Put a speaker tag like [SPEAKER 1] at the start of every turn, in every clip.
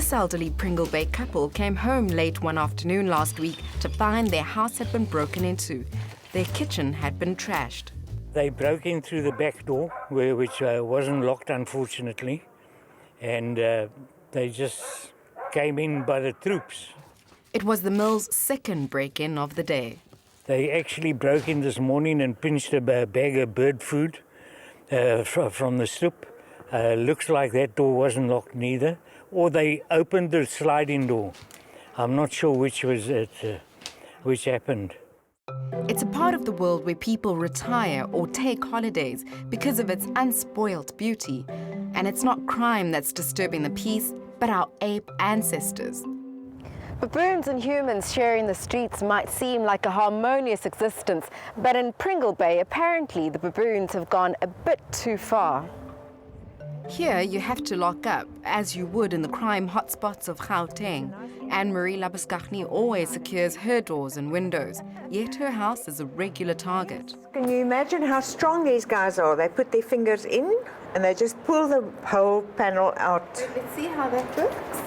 [SPEAKER 1] This elderly Pringle Bay couple came home late one afternoon last week to find their house had been broken into. Their kitchen had been trashed.
[SPEAKER 2] They broke in through the back door, which wasn't locked, unfortunately, and they just came in by the troops.
[SPEAKER 1] It was the mill's second break-in of the day.
[SPEAKER 2] They actually broke in this morning and pinched a bag of bird food from the stoop. Looks like that door wasn't locked neither. Or they opened the sliding door. I'm not sure which was it, which happened.
[SPEAKER 1] It's a part of the world where people retire or take holidays because of its unspoilt beauty. And it's not crime that's disturbing the peace, but our ape ancestors.
[SPEAKER 3] Baboons and humans sharing the streets might seem like a harmonious existence, but in Pringle Bay, apparently the baboons have gone a bit too far.
[SPEAKER 1] Here, you have to lock up, as you would in the crime hotspots of Gauteng. Anne-Marie Labuschagne always secures her doors and windows, yet her house is a regular target.
[SPEAKER 4] Can you imagine how strong these guys are? They put their fingers in and they just pull the whole panel out.
[SPEAKER 3] Let's see how that works.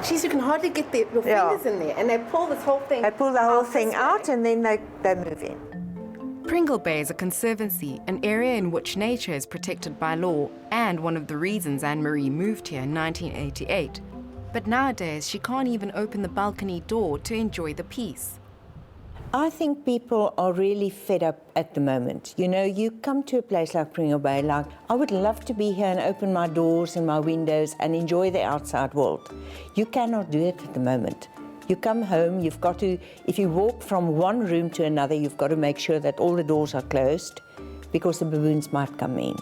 [SPEAKER 3] Jeez, you can hardly get your fingers in there, and they pull this whole thing.
[SPEAKER 4] They pull the whole thing out and then they move in.
[SPEAKER 1] Pringle Bay is a conservancy, an area in which nature is protected by law, and one of the reasons Anne-Marie moved here in 1988. But nowadays, she can't even open the balcony door to enjoy the peace.
[SPEAKER 4] I think people are really fed up at the moment. You know, you come to a place like Pringle Bay, like, I would love to be here and open my doors and my windows and enjoy the outside world. You cannot do it at the moment. You come home, you've got to, if you walk from one room to another, you've got to make sure that all the doors are closed because the baboons might come in.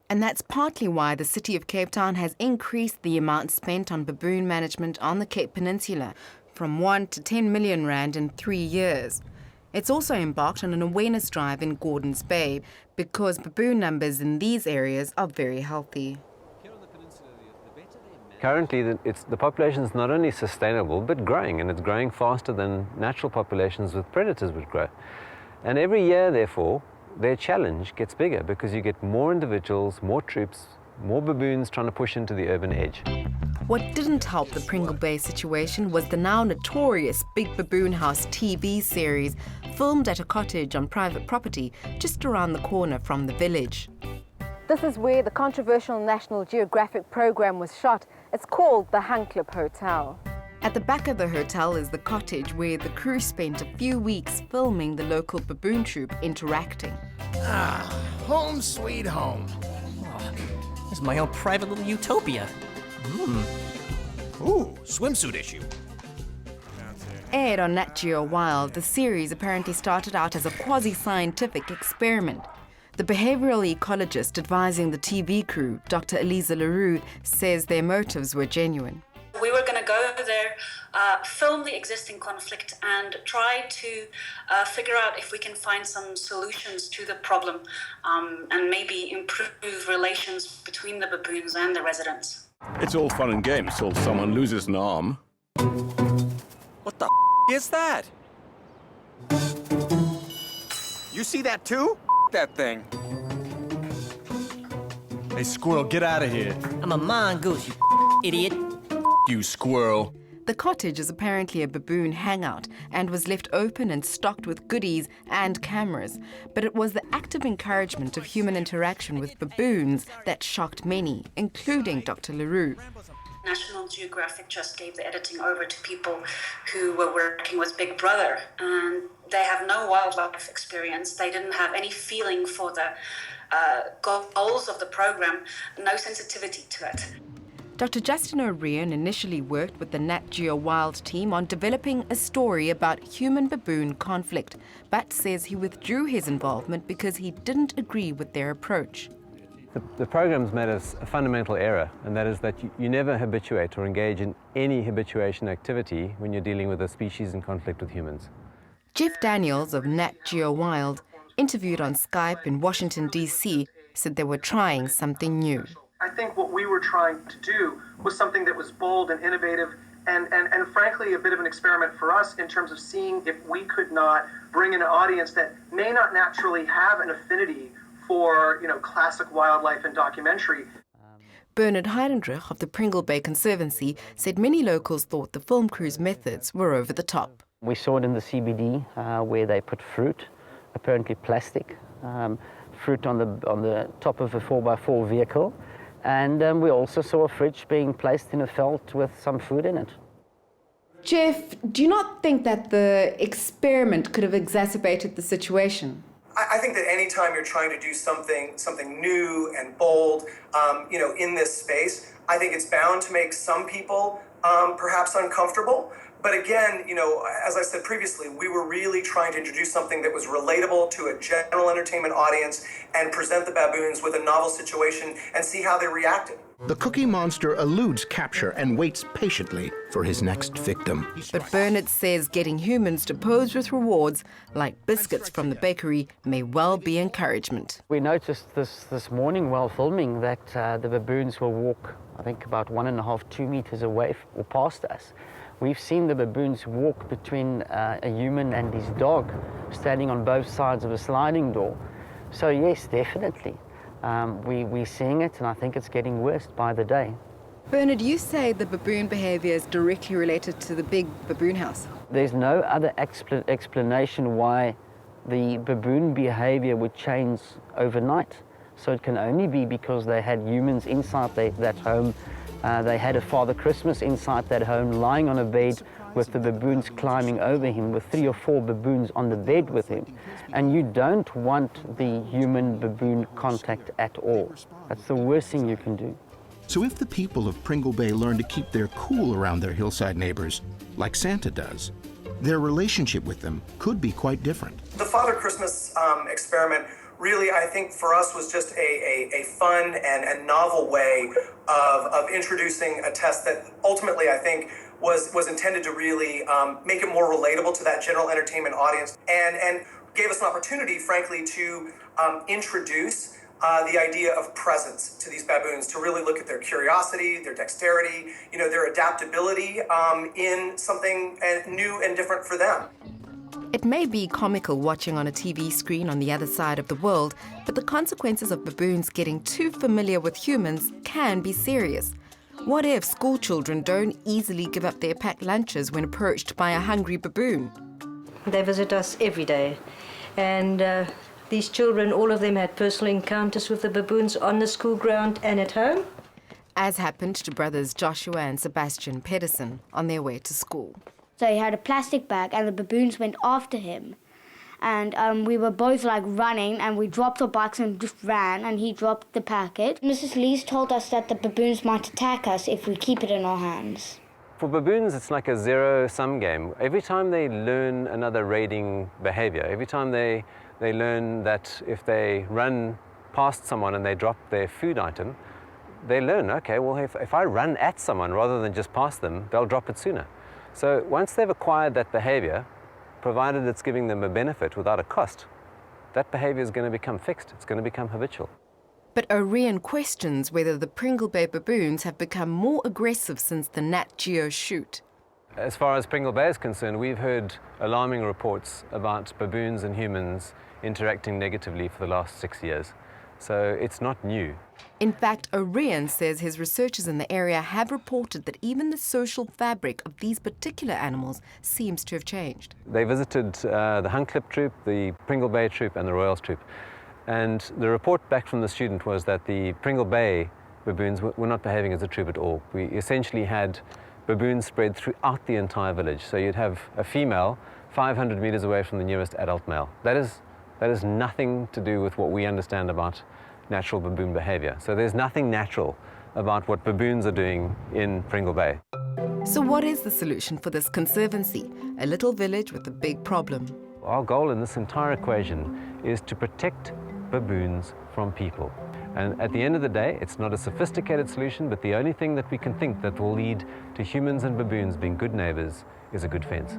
[SPEAKER 1] And that's partly why the City of Cape Town has increased the amount spent on baboon management on the Cape Peninsula from 1 to 10 million rand in 3 years. It's also embarked on an awareness drive in Gordons Bay because baboon numbers in these areas are very healthy.
[SPEAKER 5] Currently, the population is not only sustainable, but growing, and it's growing faster than natural populations with predators would grow. And every year, therefore, their challenge gets bigger because you get more individuals, more troops, more baboons trying to push into the urban edge.
[SPEAKER 1] What didn't help the Pringle Bay situation was the now notorious Big Baboon House TV series, filmed at a cottage on private property just around the corner from the village.
[SPEAKER 3] This is where the controversial National Geographic program was shot. It's called the Hanklip Hotel.
[SPEAKER 1] At the back of the hotel is the cottage where the crew spent a few weeks filming the local baboon troop interacting.
[SPEAKER 6] Ah, home sweet home.
[SPEAKER 7] Oh, this is my own private little utopia.
[SPEAKER 6] Ooh, swimsuit issue.
[SPEAKER 1] Aired on NatGeo Wild, the series apparently started out as a quasi-scientific experiment. The behavioral ecologist advising the TV crew, Dr. Eliza Leroux, says their motives were genuine.
[SPEAKER 8] We were going to go there, film the existing conflict and try to figure out if we can find some solutions to the problem and maybe improve relations between the baboons and the residents.
[SPEAKER 9] It's all fun and games till someone loses an arm.
[SPEAKER 6] What the is that? You see that too? That thing.
[SPEAKER 10] Hey, squirrel, get out of here.
[SPEAKER 7] I'm a mongoose, you idiot.
[SPEAKER 10] You squirrel.
[SPEAKER 1] The cottage is apparently a baboon hangout and was left open and stocked with goodies and cameras. But it was the active encouragement of human interaction with baboons that shocked many, including Dr. Leroux.
[SPEAKER 8] National Geographic just gave the editing over to people who were working with Big Brother, and they have no wildlife experience. They didn't have any feeling for the goals of the program, no sensitivity to it.
[SPEAKER 1] Dr. Justin O'Riordan initially worked with the NatGeo Wild team on developing a story about human-baboon conflict, but says he withdrew his involvement because he didn't agree with their approach.
[SPEAKER 5] The program's made a fundamental error, and that is that you never habituate or engage in any habituation activity when you're dealing with a species in conflict with humans.
[SPEAKER 1] Geoff Daniels of NatGeo Wild, interviewed on Skype in Washington, D.C., said they were trying something new.
[SPEAKER 11] I think what we were trying to do was something that was bold and innovative and frankly a bit of an experiment for us in terms of seeing if we could not bring in an audience that may not naturally have an affinity for, classic wildlife and documentary.
[SPEAKER 1] Bernard Heydenrych of the Pringle Bay Conservancy said many locals thought the film crew's methods were over the top.
[SPEAKER 12] We saw it in the CBD where they put fruit, apparently plastic, fruit on the top of a 4x4 vehicle. And we also saw a fridge being placed in a felt with some food in it.
[SPEAKER 1] Geoff, do you not think that the experiment could have exacerbated the situation?
[SPEAKER 11] I think that any time you're trying to do something new and bold, in this space, I think it's bound to make some people perhaps uncomfortable. But again, as I said previously, we were really trying to introduce something that was relatable to a general entertainment audience and present the baboons with a novel situation and see how they reacted.
[SPEAKER 13] The Cookie Monster eludes capture and waits patiently for his next victim.
[SPEAKER 1] But Bernard says getting humans to pose with rewards, like biscuits from the bakery, may well be encouragement.
[SPEAKER 12] We noticed this morning while filming that the baboons will walk, I think, about 1.5, 2 meters away or past us. We've seen the baboons walk between a human and his dog, standing on both sides of a sliding door. So yes, definitely. We're seeing it, and I think it's getting worse by the day.
[SPEAKER 1] Bernard, you say the baboon behavior is directly related to the big baboon house.
[SPEAKER 12] There's no other explanation why the baboon behavior would change overnight. So it can only be because they had humans inside that home. They had a Father Christmas inside that home, lying on a bed with the baboons climbing over him, with 3 or 4 baboons on the bed with him. And you don't want the human-baboon contact at all. That's the worst thing you can do.
[SPEAKER 13] So if the people of Pringle Bay learn to keep their cool around their hillside neighbors, like Santa does, their relationship with them could be quite different.
[SPEAKER 11] The Father Christmas experiment really, I think, for us was just a fun and novel way of introducing a test that ultimately, I think, was intended to really make it more relatable to that general entertainment audience and gave us an opportunity, frankly, to introduce the idea of presence to these baboons, to really look at their curiosity, their dexterity, their adaptability in something new and different for them.
[SPEAKER 1] It may be comical watching on a TV screen on the other side of the world, but the consequences of baboons getting too familiar with humans can be serious. What if school children don't easily give up their packed lunches when approached by a hungry baboon?
[SPEAKER 14] They visit us every day, and these children, all of them had personal encounters with the baboons on the school ground and at home.
[SPEAKER 1] As happened to brothers Joshua and Sebastian Pedersen on their way to school.
[SPEAKER 15] So he had a plastic bag and the baboons went after him. And we were both running and we dropped our bikes and just ran and he dropped the packet. Mrs. Lees told us that the baboons might attack us if we keep it in our hands.
[SPEAKER 5] For baboons, it's like a zero-sum game. Every time they learn another raiding behavior, every time they learn that if they run past someone and they drop their food item, they learn, okay, well, if I run at someone rather than just past them, they'll drop it sooner. So once they've acquired that behavior, provided it's giving them a benefit without a cost, that behavior is going to become fixed. It's going to become habitual.
[SPEAKER 1] But Orion questions whether the Pringle Bay baboons have become more aggressive since the NatGeo shoot.
[SPEAKER 5] As far as Pringle Bay is concerned, we've heard alarming reports about baboons and humans interacting negatively for the last 6 years. So it's not new.
[SPEAKER 1] In fact, Orion says his researchers in the area have reported that even the social fabric of these particular animals seems to have changed.
[SPEAKER 5] They visited the Huncliffe troop, the Pringle Bay troop and the Royals troop. And the report back from the student was that the Pringle Bay baboons were not behaving as a troop at all. We essentially had baboons spread throughout the entire village. So you'd have a female 500 meters away from the nearest adult male. That is nothing to do with what we understand about natural baboon behavior. So there's nothing natural about what baboons are doing in Pringle Bay.
[SPEAKER 1] So what is the solution for this conservancy, a little village with a big problem?
[SPEAKER 5] Our goal in this entire equation is to protect baboons from people. And at the end of the day, it's not a sophisticated solution, but the only thing that we can think that will lead to humans and baboons being good neighbors is a good fence.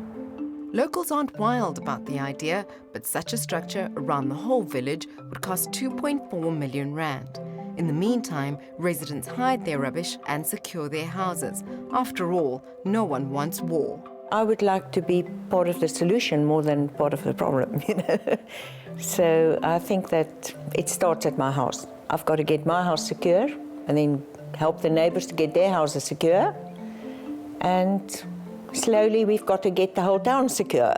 [SPEAKER 1] Locals aren't wild about the idea, but such a structure around the whole village would cost 2.4 million rand. In the meantime, residents hide their rubbish and secure their houses. After all, no one wants war.
[SPEAKER 4] I would like to be part of the solution more than part of the problem, So I think that it starts at my house. I've got to get my house secure and then help the neighbours to get their houses secure. And slowly we've got to get the whole town secure.